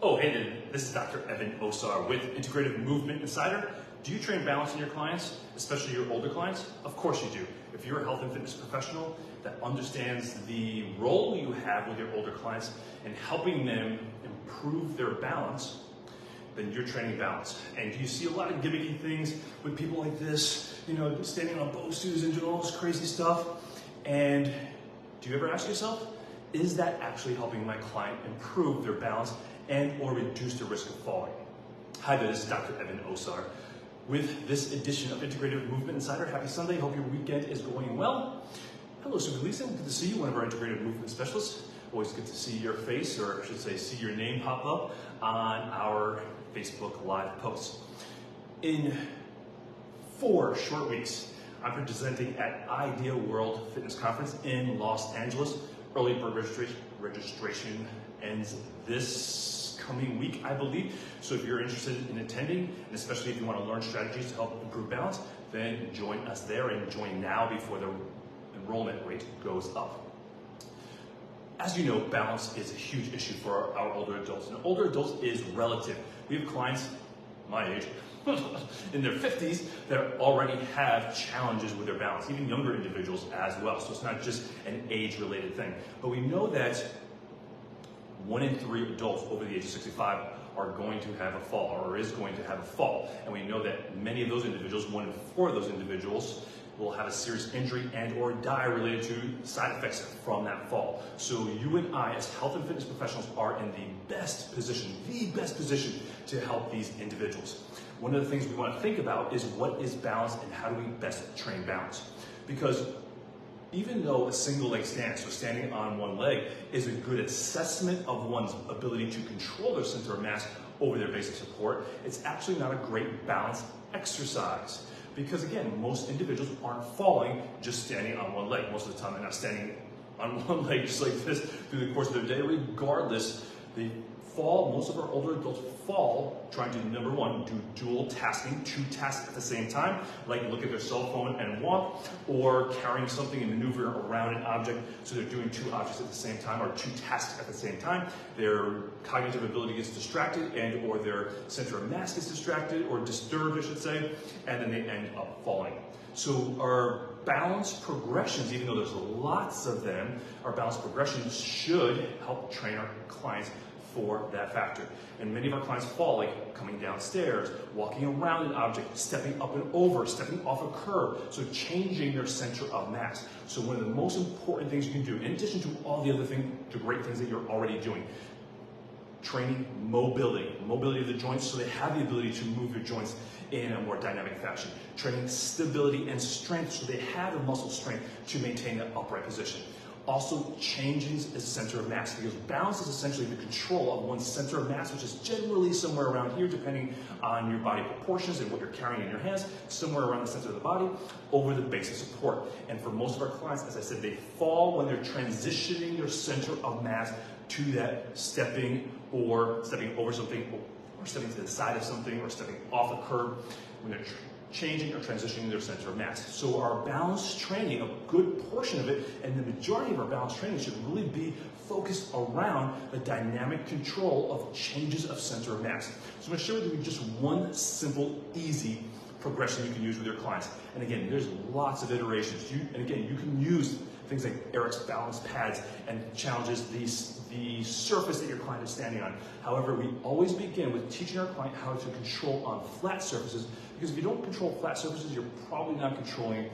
Oh, hey there, this is Dr. Evan Osar with Integrative Movement Insider. Do you train balance in your clients, especially your older clients? Of course you do. If you're a health and fitness professional that understands the role you have with your older clients and helping them improve their balance, then you're training balance. And you see a lot of gimmicky things with people like this, standing on Bosus and doing all this crazy stuff. And do you ever ask yourself, is that actually helping my client improve their balance and or reduce the risk of falling? Hi there, this is Dr. Evan Osar with this edition of Integrative Movement Insider. Happy Sunday, hope your weekend is going well. Hello, Super Lisa, good to see you, one of our Integrative Movement Specialists. Always good to see your face, or I should say see your name pop up on our Facebook Live posts. In 4 short weeks, I'm presenting at Idea World Fitness Conference in Los Angeles. Early bird registration ends this coming week, I believe. So if you're interested in attending, and especially if you want to learn strategies to help improve balance, then join us there and join now before the enrollment rate goes up. As you know, balance is a huge issue for our older adults, and older adults is relative. We have clients my age, in their 50s, that already have challenges with their balance, even younger individuals as well. So it's not just an age-related thing. But we know that 1 in 3 adults over the age of 65 are going to have a fall, or is going to have a fall. And we know that many of those individuals, 1 in 4 of those individuals, will have a serious injury and or die related to side effects from that fall. So you and I, as health and fitness professionals, are in the best position to help these individuals. One of the things we want to think about is what is balance and how do we best train balance? Because even though a single leg stance, so standing on one leg, is a good assessment of one's ability to control their center of mass over their basic support, it's actually not a great balance exercise. Because again, most individuals aren't falling just standing on one leg. Most of the time they're not standing on one leg just like this through the course of their day. Regardless, they fall, most of our older adults fall trying to, number 1, do dual tasking, 2 tasks at the same time, like look at their cell phone and walk, or carrying something and maneuver around an object, so they're doing 2 objects at the same time, or 2 tasks at the same time. Their cognitive ability gets distracted, and or their center of mass gets distracted, or disturbed, I should say, and then they end up falling. So our balance progressions, even though there's lots of them, our balance progressions should help train our clients for that factor. And many of our clients fall, like coming downstairs, walking around an object, stepping up and over, stepping off a curb, so changing their center of mass. So one of the most important things you can do, in addition to all the other great things that you're already doing, training mobility of the joints so they have the ability to move their joints in a more dynamic fashion. Training stability and strength so they have the muscle strength to maintain that upright position. Also changing the center of mass, because balance is essentially the control of one's center of mass, which is generally somewhere around here, depending on your body proportions and what you're carrying in your hands, somewhere around the center of the body, over the basic support. And for most of our clients, as I said, they fall when they're transitioning their center of mass to that stepping over something, or stepping to the side of something, or stepping off a curb, when they're changing or transitioning their center of mass. So our balance training, a good portion of it, and the majority of our balance training should really be focused around the dynamic control of changes of center of mass. So I'm going to share with you just one simple, easy progression you can use with your clients. And again, there's lots of iterations. You can use things like Eric's balance pads and challenges the surface that your client is standing on. However, we always begin with teaching our client how to control on flat surfaces, because if you don't control flat surfaces, you're probably not controlling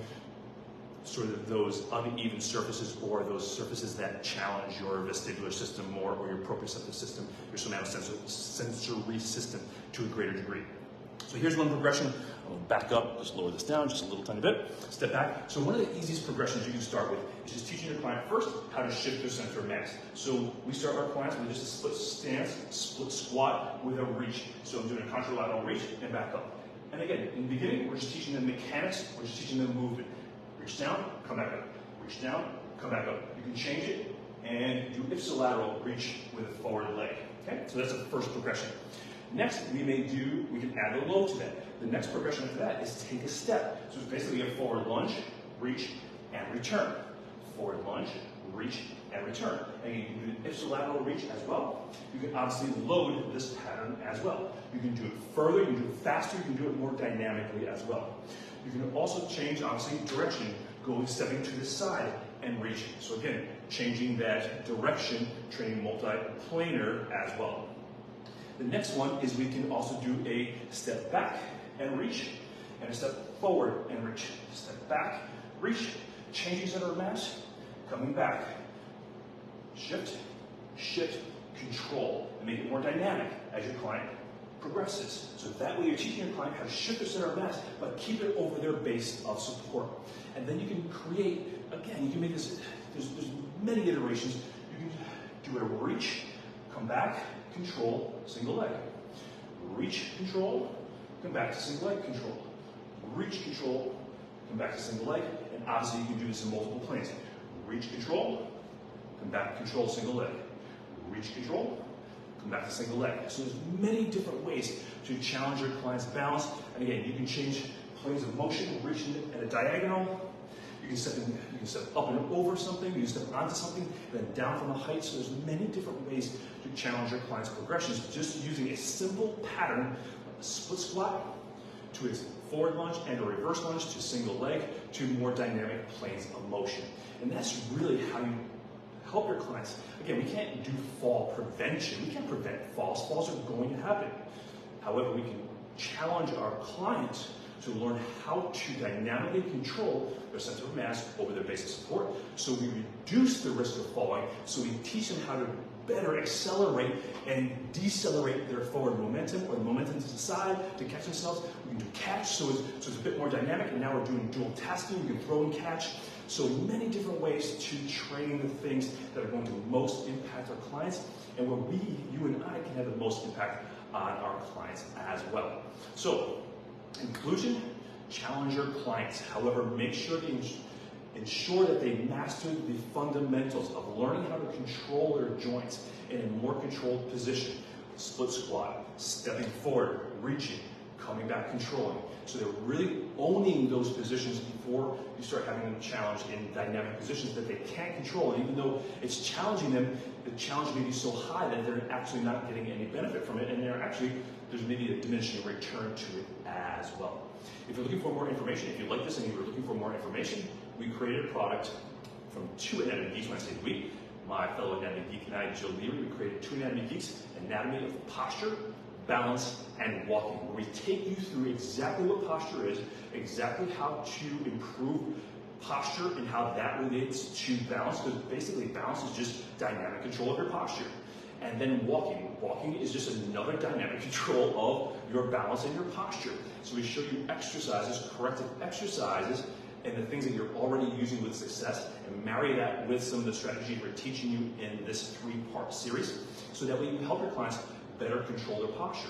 sort of those uneven surfaces, or those surfaces that challenge your vestibular system more, or your proprioceptive system, your somatosensory system to a greater degree. So here's one progression. I'll back up, just lower this down just a little tiny bit, step back. So one of the easiest progressions you can start with is just teaching your client first how to shift their center of mass. So we start our clients with just a split stance, split squat with a reach. So I'm doing a contralateral reach and back up. And again, in the beginning, we're just teaching them mechanics, we're just teaching them movement. Reach down, come back up. Reach down, come back up. You can change it and do ipsilateral reach with a forward leg. Okay, so that's the first progression. Next, we can add a low to that. The next progression after that is take a step. So it's basically a forward lunge, reach, and return. Forward lunge, reach, and return. And you can do an ipsilateral reach as well. You can obviously load this pattern as well. You can do it further, you can do it faster, you can do it more dynamically as well. You can also change, obviously, direction, stepping to the side and reaching. So again, changing that direction, training multi-planar as well. The next one is we can also do a step back and reach, and a step forward and reach. Step back, reach, changing center of mass, coming back. Shift, shift, control, and make it more dynamic as your client progresses. So that way you're teaching your client how to shift their center of mass, but keep it over their base of support. And then you can create, again, you can make this, there's many iterations. You can do a reach, come back, control, single leg. Reach, control, come back to single leg, control. Reach, control, come back to single leg. And obviously you can do this in multiple planes. Reach, control, come back, control, single leg. Reach, control, come back to single leg. So there's many different ways to challenge your client's balance. And again, you can change planes of motion, reaching at a diagonal. You can step up and over something, you can step onto something, then down from a height. So there's many different ways to challenge your client's progressions, just using a simple pattern, a split squat to a forward lunge and a reverse lunge to single leg to more dynamic planes of motion. And that's really how you help your clients. Again, we can't do fall prevention. We can't prevent falls. Falls are going to happen. However, we can challenge our clients to learn how to dynamically control their center of mass over their base of support. So we reduce the risk of falling. So we teach them how to better accelerate and decelerate their forward momentum, or the momentum to the side to catch themselves. We can do catch, so it's a bit more dynamic, and now we're doing dual tasking. We can throw and catch. So many different ways to train the things that are going to most impact our clients, and where you and I can have the most impact on our clients as well. So, in conclusion, challenge your clients. However, make sure to ensure that they master the fundamentals of learning how to control their joints in a more controlled position. Split squat, stepping forward, reaching, coming back, controlling. So they're really owning those positions before you start having them challenged in dynamic positions that they can't control. And even though it's challenging them, the challenge may be so high that they're actually not getting any benefit from it, and there's maybe a diminishing return to it as well. If you're looking for more information, if you like this and you're looking for more information, we created a product from Two Anatomy Geeks. When I say we, my fellow anatomy geek and I, Jill Leary, we created Two Anatomy Geeks, Anatomy of Posture, Balance, and Walking, where we take you through exactly what posture is, exactly how to improve posture and how that relates to balance, because basically balance is just dynamic control of your posture. And then walking. Walking is just another dynamic control of your balance and your posture. So we show you exercises, corrective exercises, and the things that you're already using with success, and marry that with some of the strategies we're teaching you in this 3-part series, so that way you help your clients better control their posture,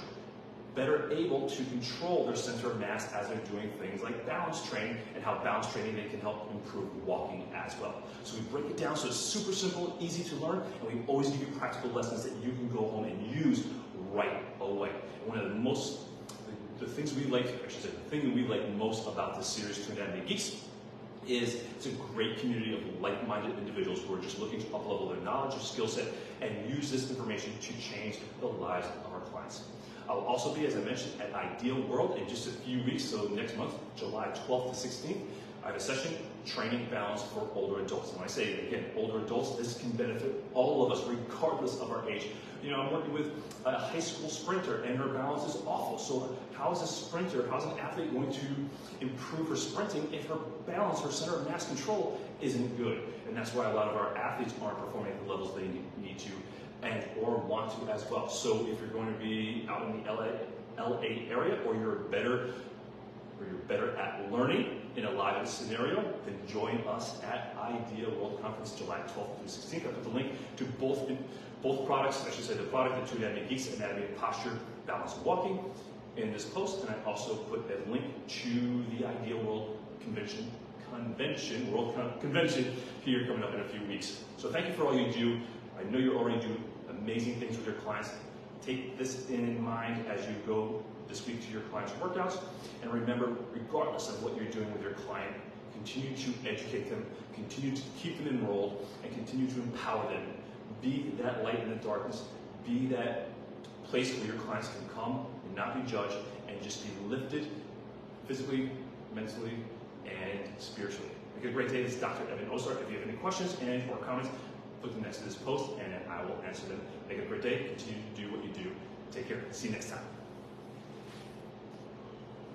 better able to control their center of mass as they're doing things like balance training, and how balance training they can help improve walking as well. So we break it down so it's super simple, easy to learn, and we always give you practical lessons that you can go home and use right away. And one of the things we like, I should say, the thing that we like most about this series, Two Anatomy Geeks, is it's a great community of like-minded individuals who are just looking to up-level their knowledge or skill set and use this information to change the lives of our clients. I'll also be, as I mentioned, at Ideal World in just a few weeks, so next month, July 12th to 16th, I have a session, Training Balance for Older Adults. And when I say, again, older adults, this can benefit all of us, regardless of our age. You know, I'm working with a high school sprinter, and her balance is awful. So how is a sprinter, how's an athlete going to improve her sprinting if her balance, her center of mass control isn't good? And that's why a lot of our athletes aren't performing at the levels they need to and or want to as well. So if you're going to be out in the LA area, or you're better at learning in a live scenario, then join us at Idea World Conference July 12th through 16th. I put the link to both products, I should say the product, the Two Anatomy Geeks, Anatomy of Posture, Balance, and Walking, in this post, and I also put a link to the Idea World Convention here coming up in a few weeks. So thank you for all you do. I know you're already doing amazing things with your clients. Take this in mind as you go this week to your clients' workouts, and remember, regardless of what you're doing with your client, continue to educate them, continue to keep them enrolled, and continue to empower them. Be that light in the darkness, be that place where your clients can come and not be judged and just be lifted physically, mentally, and spiritually. Make it a great day. This is Dr. Evan Osar. If you have any questions and or comments, click next to this post and I will answer them. Make it a great day. Continue to do what you do. Take care. See you next time.